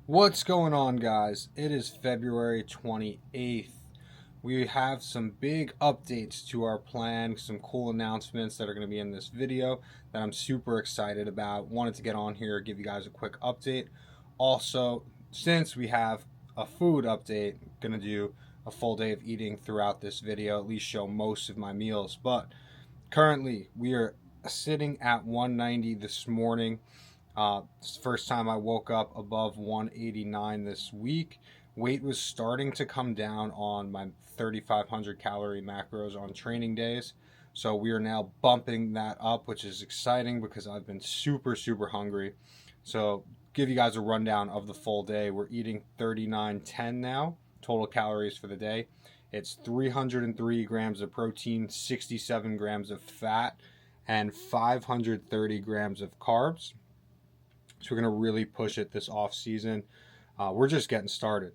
What's going on, guys? It is February 28th. We have some big updates to our plan, some cool announcements that are going to be in this video that I'm super excited about. Wanted to get on here, give you guys a quick update. Also, since we have a food update, I'm going to do a full day of eating throughout this video, at least show most of my meals. But currently, we are sitting at 190 this morning. It's the first time I woke up above 189 this week. Weight was starting to come down on my 3,500 calorie macros on training days. So we are now bumping that up, which is exciting because I've been super hungry. So give you guys a rundown of the full day. We're eating 3910 now, total calories for the day. It's 303 grams of protein, 67 grams of fat, and 530 grams of carbs. So we're going to really push it this off season. We're just getting started.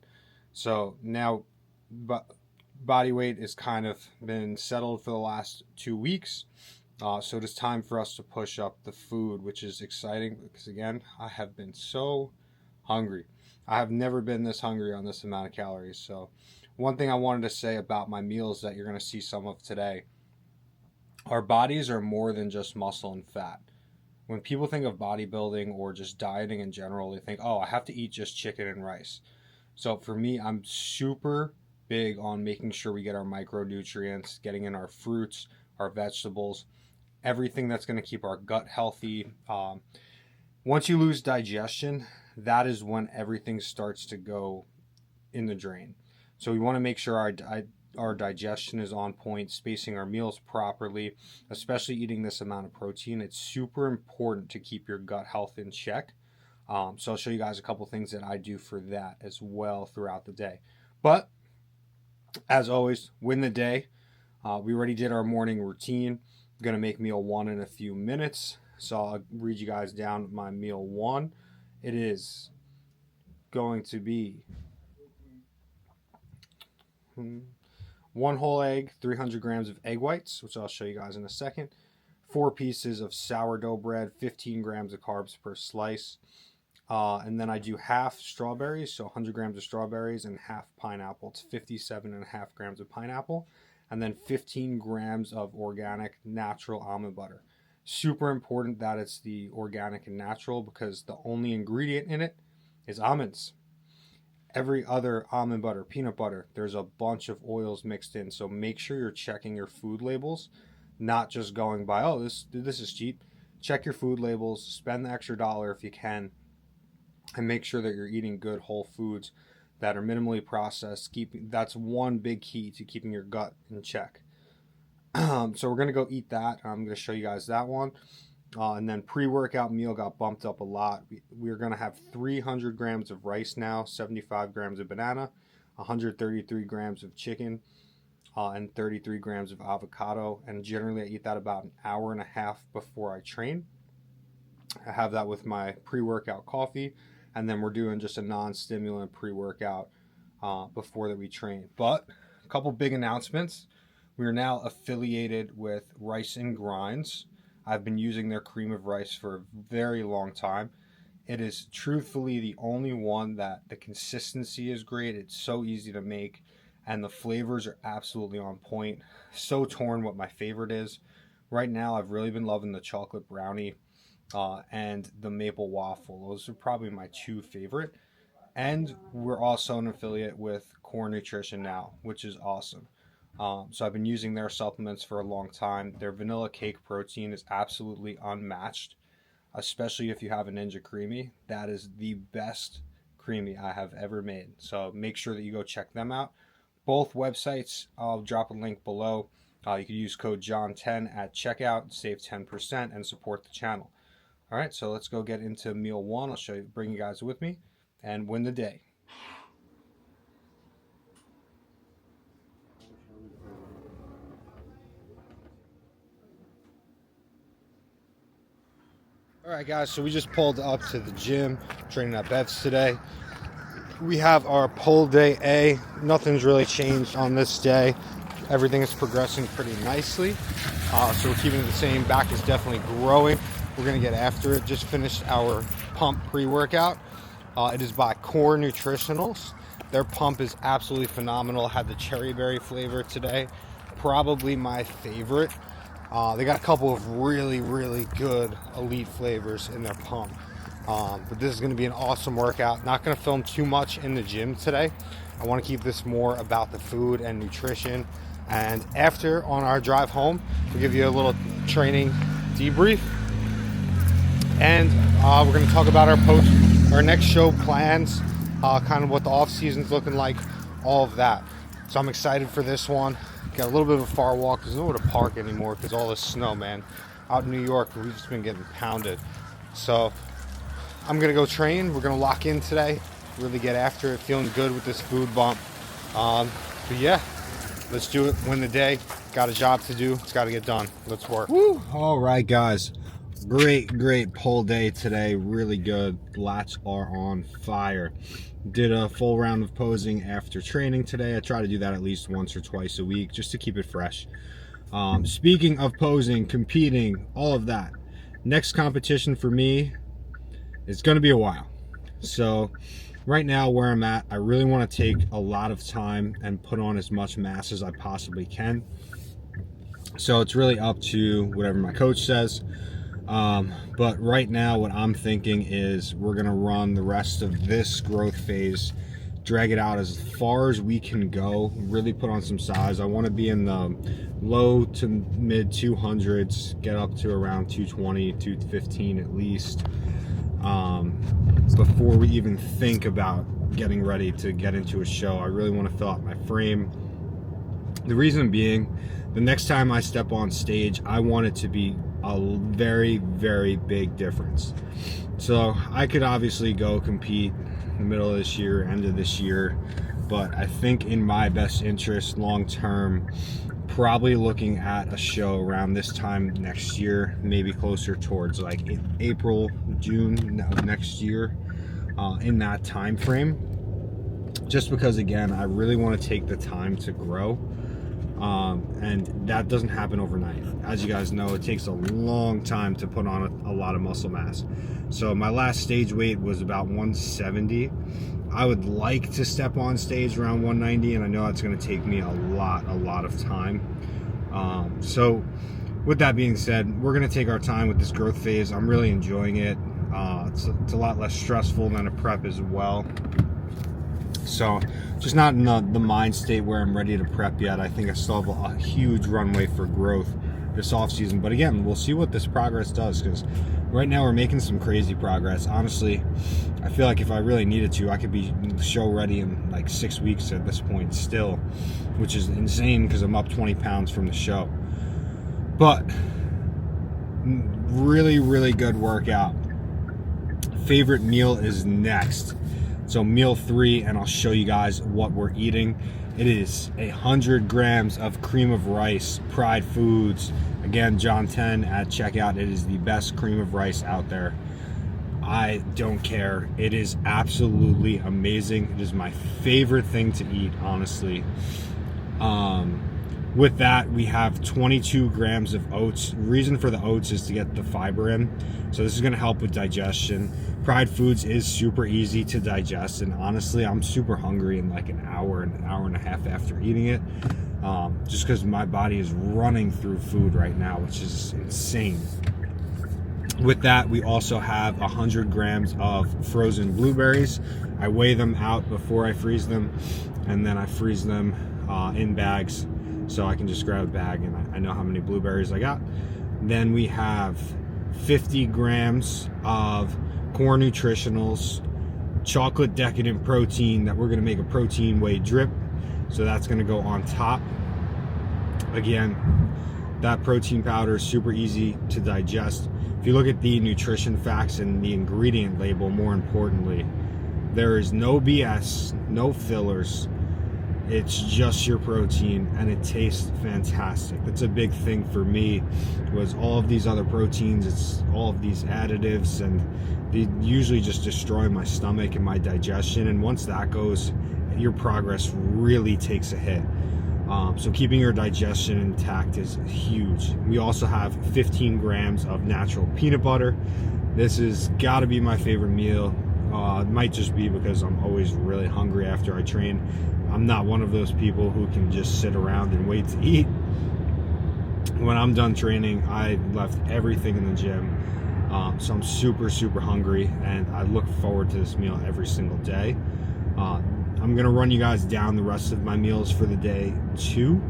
So now body weight has kind of been settled for the last 2 weeks. So it is time for us to push up the food, which is exciting because, again, I have been so hungry. I have never been this hungry on this amount of calories. So one thing I wanted to say about my meals that you're going to see some of today, our bodies are more than just muscle and fat. When people think of bodybuilding or just dieting in general, they think, oh, I have to eat just chicken and rice. So for me, I'm super big on making sure we get our micronutrients, getting in our fruits, our vegetables, everything that's going to keep our gut healthy. Once you lose digestion, that is when everything starts to go in the drain. So we want to make sure our digestion is on point, spacing our meals properly, especially eating this amount of protein. It's super important to keep your gut health in check. So I'll show you guys a couple things that I do for that as well throughout the day. But as always, win the day. We already did our morning routine. I'm going to make meal one in a few minutes. So I'll read you guys down my meal one. It is going to be one whole egg, 300 grams of egg whites, which I'll show you guys in a second. 4 pieces of sourdough bread, 15 grams of carbs per slice. And then I do half strawberries, so 100 grams of strawberries and half pineapple. It's 57.5 grams of pineapple. And then 15 grams of organic natural almond butter. Super important that it's the organic and natural because the only ingredient in it is almonds. Every other almond butter, peanut butter, there's a bunch of oils mixed in. So make sure you're checking your food labels, not just going by, oh, this is cheap. Check your food labels, spend the extra dollar if you can, and make sure that you're eating good whole foods that are minimally processed. That's one big key to keeping your gut in check. So we're going to go eat that. I'm going to show you guys that one. And then pre-workout meal got bumped up a lot. We're going to have 300 grams of rice now, 75 grams of banana, 133 grams of chicken, and 33 grams of avocado. And generally I eat that about an hour and a half before I train. I have that with my pre-workout coffee. And then we're doing just a non-stimulant pre-workout before that we train. But a couple big announcements. We are now affiliated with Rice and Grinds. I've been using their cream of rice for a very long time. It is truthfully the only one that the consistency is great. It's so easy to make and the flavors are absolutely on point. So torn what my favorite is. Right now I've really been loving the chocolate brownie and the maple waffle. Those are probably my 2 favorite. And we're also an affiliate with Core Nutrition now, which is awesome. So I've been using their supplements for a long time. Their vanilla cake protein is absolutely unmatched, especially if you have a Ninja Creamy. That is the best creamy I have ever made. So make sure that you go check them out. Both websites, I'll drop a link below. You can use code JOHN10 at checkout, save 10%, and support the channel. All right, so let's go get into meal one. I'll bring you guys with me, and win the day. All right, guys, so we just pulled up to the gym, training at Bev's today. We have our pull day A. Nothing's really changed on this day. Everything is progressing pretty nicely. So we're keeping it the same. Back is definitely growing. We're going to get after it. Just finished our pump pre-workout. It is by Core Nutritionals. Their pump is absolutely phenomenal. Had the cherry berry flavor today, probably my favorite. They got a couple of really good elite flavors in their pump. But this is going to be an awesome workout. Not going to film too much in the gym today. I want to keep this more about the food and nutrition. And after, on our drive home, we'll give you a little training debrief. And we're going to talk about our next show plans, kind of what the off season's looking like, all of that. So I'm excited for this one. Got a little bit of a far walk. There's nowhere to park anymore because all this snow, man. Out in New York, we've just been getting pounded. So I'm going to go train. We're going to lock in today, really get after it, feeling good with this food bump. But yeah, let's do it, win the day. Got a job to do. It's got to get done. Let's work. Woo. All right, guys. Great pull day today. Really good. Lats are on fire. Did a full round of posing after training today. I try to do that at least once or twice a week just to keep it fresh. Speaking of posing, competing, all of that, next competition for me, it's going to be a while. So right now where I'm at, I really want to take a lot of time and put on as much mass as I possibly can. So it's really up to whatever my coach says. But right now what I'm thinking is we're going to run the rest of this growth phase, drag it out as far as we can go, really put on some size. I want to be in the low to mid 200s, get up to around 220, 215 at least, before we even think about getting ready to get into a show. I really want to fill out my frame. The reason being, the next time I step on stage, I want it to be a very big difference. So I could obviously go compete in the middle of this year, end of this year, but I think in my best interest long term, probably looking at a show around this time next year, maybe closer towards like April, June of next year, in that time frame, just because again I really want to take the time to grow. And that doesn't happen overnight. As you guys know, it takes a long time to put on a lot of muscle mass. So my last stage weight was about 170. I would like to step on stage around 190, and I know that's going to take me a lot of time. So with that being said, we're going to take our time with this growth phase. I'm really enjoying it. It's a lot less stressful than a prep as well. So just not in the mind state where I'm ready to prep yet. I think I still have a huge runway for growth this off season. But again, we'll see what this progress does, because right now we're making some crazy progress. Honestly, I feel like if I really needed to, I could be show ready in like 6 weeks at this point still, which is insane because I'm up 20 pounds from the show. But really good workout. Favorite meal is next. So meal 3, and I'll show you guys what we're eating. It is 100 grams of cream of rice, Pride Foods. Again, John 10 at checkout. It is the best cream of rice out there. I don't care. It is absolutely amazing. It is my favorite thing to eat, honestly. With that, we have 22 grams of oats. The reason for the oats is to get the fiber in. So this is going to help with digestion. Pride Foods is super easy to digest, and honestly, I'm super hungry in like an hour and a half after eating it, just because my body is running through food right now, which is insane. With that, we also have 100 grams of frozen blueberries. I weigh them out before I freeze them, and then I freeze them in bags, so I can just grab a bag and I know how many blueberries I got. Then we have 50 grams of Core Nutritionals chocolate decadent protein that we're going to make a protein whey drip, so that's going to go on top. Again, that protein powder is super easy to digest. If you look at the nutrition facts and the ingredient label, more importantly, there is no BS, no fillers. It's just your protein, and it tastes fantastic. That's a big thing for me, was all of these other proteins, it's all of these additives, and they usually just destroy my stomach and my digestion, and once that goes, your progress really takes a hit. So keeping your digestion intact is huge. We also have 15 grams of natural peanut butter. This has got to be my favorite meal. It might just be because I'm always really hungry after I train. I'm not one of those people who can just sit around and wait to eat. When I'm done training, I left everything in the gym. So I'm super hungry, and I look forward to this meal every single day. I'm gonna run you guys down the rest of my meals for the day too.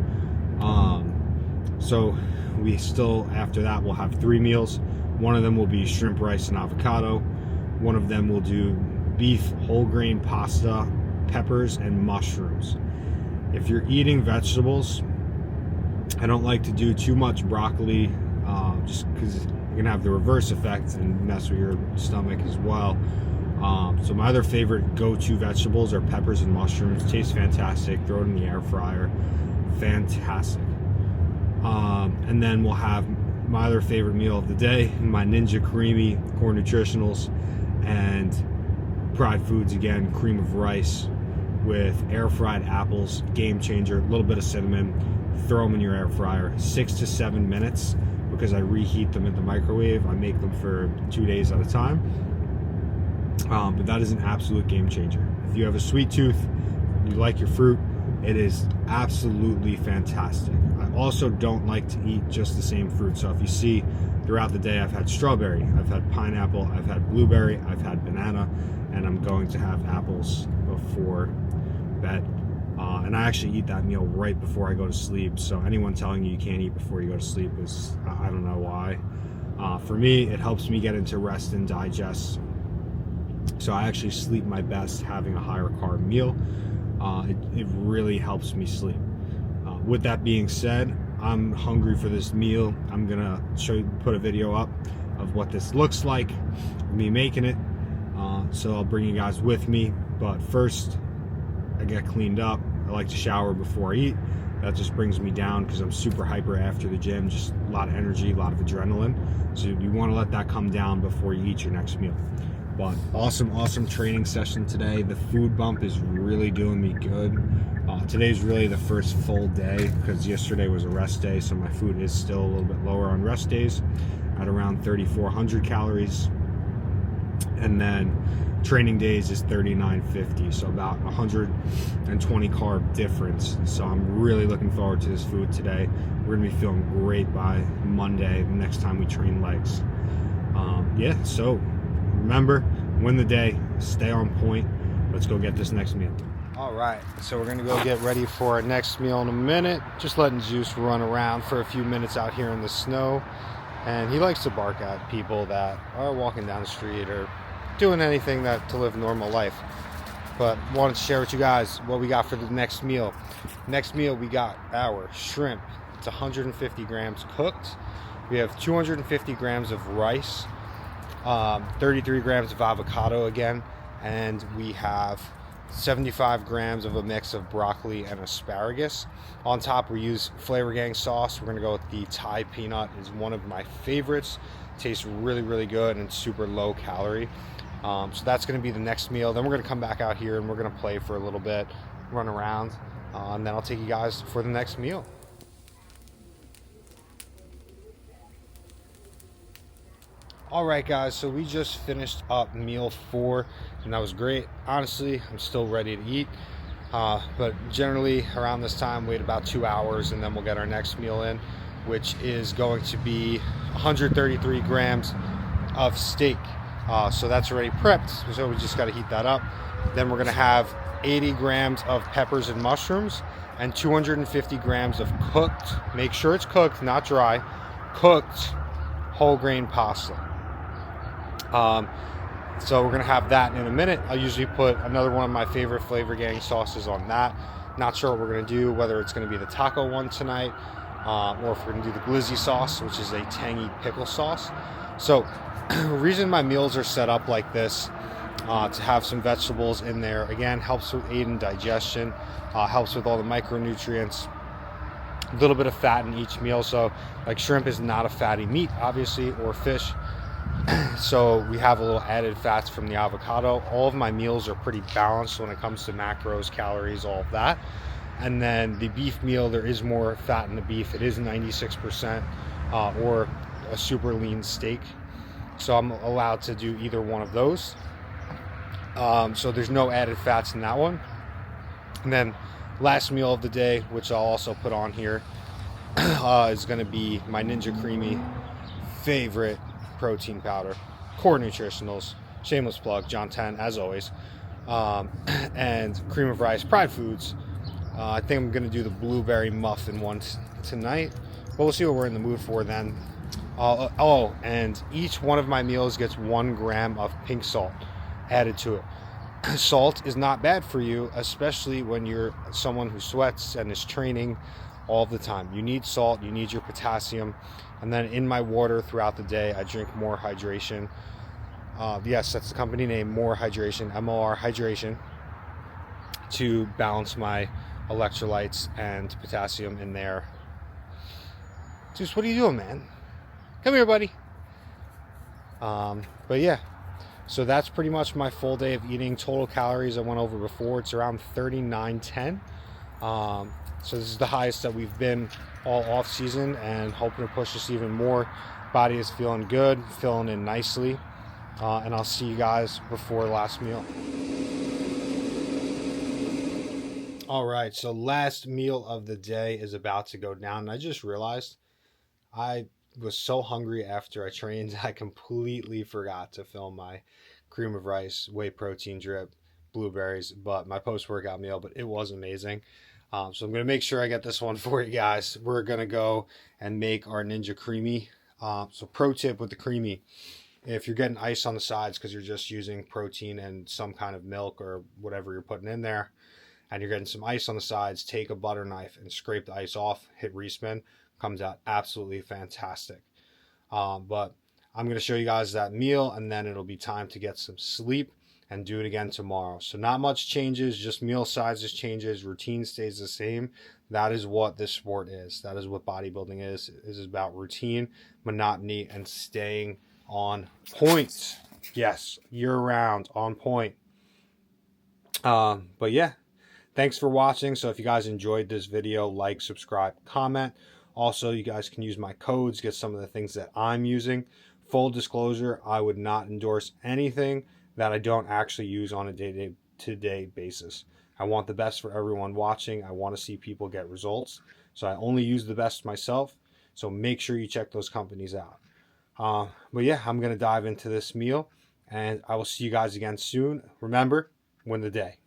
So we still, after that, we'll have 3 meals. One of them will be shrimp, rice, and avocado. One of them will do beef, whole grain pasta, peppers, and mushrooms. If you're eating vegetables, I don't like to do too much broccoli, just because you're gonna have the reverse effect and mess with your stomach as well. So my other favorite go-to vegetables are peppers and mushrooms. Tastes fantastic. Throw it in the air fryer. Fantastic. And then we'll have my other favorite meal of the day, my Ninja Creamy Core Nutritionals and Pride Foods, again, cream of rice with air fried apples. Game changer. A little bit of cinnamon. Throw them in your air fryer. 6 to 7 minutes, because I reheat them in the microwave. I make them for 2 days at a time. But that is an absolute game changer. If you have a sweet tooth, you like your fruit, it is absolutely fantastic. I also don't like to eat just the same fruit. So if you see throughout the day, I've had strawberry, I've had pineapple, I've had blueberry, I've had banana, and I'm going to have apples before bed. And I actually eat that meal right before I go to sleep. So anyone telling you can't eat before you go to sleep is, I don't know why. For me, it helps me get into rest and digest. So I actually sleep my best having a higher carb meal. It really helps me sleep. With that being said, I'm hungry for this meal. I'm gonna put a video up of what this looks like, me making it. So I'll bring you guys with me. But first, I get cleaned up. I like to shower before I eat. That just brings me down because I'm super hyper after the gym. Just a lot of energy, a lot of adrenaline. So you want to let that come down before you eat your next meal. But awesome training session today. The food bump is really doing me good. Today's really the first full day, because yesterday was a rest day, so my food is still a little bit lower on rest days at around 3,400 calories. And then training days is 3,950, so about 120 carb difference. So I'm really looking forward to this food today. We're gonna be feeling great by Monday, the next time we train legs. Yeah, so remember, win the day, stay on point. Let's go get this next meal. All right, so we're gonna go get ready for our next meal in a minute. Just letting Zeus run around for a few minutes out here in the snow. And he likes to bark at people that are walking down the street or doing anything to live normal life. But wanted to share with you guys what we got for the next meal. Next meal, we got our shrimp. It's 150 grams cooked. We have 250 grams of rice, 33 grams of avocado again, and we have 75 grams of a mix of broccoli and asparagus. On top, we use Flavor Gang sauce. We're gonna go with the Thai peanut. Is one of my favorites. Tastes really good and super low calorie. So that's gonna be the next meal. Then we're gonna come back out here and we're gonna play for a little bit, run around, and then I'll take you guys for the next meal. All right, guys, so we just finished up meal 4, and that was great. Honestly, I'm still ready to eat, but generally around this time, wait about 2 hours, and then we'll get our next meal in, which is going to be 133 grams of steak. So that's already prepped, so we just got to heat that up. Then we're gonna have 80 grams of peppers and mushrooms and 250 grams of cooked, make sure it's cooked, not dry, cooked whole grain pasta. So we're gonna have that in a minute. I'll usually put another one of my favorite Flavor Gang sauces on that. Not sure what we're gonna do, whether it's gonna be the taco one tonight, or if we're gonna do the glizzy sauce, which is a tangy pickle sauce. So the reason my meals are set up like this, to have some vegetables in there, again, helps with aid in digestion, helps with all the micronutrients, a little bit of fat in each meal. So like shrimp is not a fatty meat, obviously, or fish. So we have a little added fats from the avocado. All of my meals are pretty balanced when it comes to macros, calories, all of that. And then the beef meal, there is more fat in the beef. It is 96%, or a super lean steak. So I'm allowed to do either one of those. So there's no added fats in that one. And then last meal of the day, which I'll also put on here, is going to be my Ninja Creamy favorite protein powder, Core Nutritionals, shameless plug, John 10 as always, and Cream of Rice, Pride Foods. I think I'm going to do the blueberry muffin one tonight, but we'll see what we're in the mood for then. And each one of my meals gets 1 gram of pink salt added to it. Salt is not bad for you, especially when you're someone who sweats and is training all the time. You need salt, you need your potassium. And then in my water throughout the day, I drink More Hydration. Yes, that's the company name, More Hydration, MOR Hydration, to balance my electrolytes and potassium in there. Just, what are you doing, man? Come here, buddy. But yeah, so that's pretty much my full day of eating. Total calories I went over before, it's around 3910. So this is the highest that we've been all off season, and hoping to push this even more. Body is feeling good, filling in nicely, and I'll see you guys before last meal. All right, so last meal of the day is about to go down, and I just realized I was so hungry after I trained, I completely forgot to film my Cream of Rice whey protein drip, blueberries, but my post-workout meal, but it was amazing. So I'm going to make sure I get this one for you guys. We're going to go and make our Ninja Creamy. So pro tip with the Creamy, if you're getting ice on the sides because you're just using protein and some kind of milk or whatever you're putting in there, and you're getting some ice on the sides, take a butter knife and scrape the ice off, hit respin. Comes out absolutely fantastic. But I'm going to show you guys that meal, and then it'll be time to get some sleep and do it again tomorrow. So not much changes, just meal sizes changes, routine stays the same. That is what this sport is. That is what bodybuilding is. It is about routine, monotony, and staying on point. Yes, year round, on point. But yeah, thanks for watching. So if you guys enjoyed this video, like, subscribe, comment. Also, you guys can use my codes, get some of the things that I'm using. Full disclosure, I would not endorse anything that I don't actually use on a day-to-day basis. I want the best for everyone watching. I want to see people get results. So I only use the best myself. So make sure you check those companies out. But yeah, I'm going to dive into this meal, and I will see you guys again soon. Remember, win the day.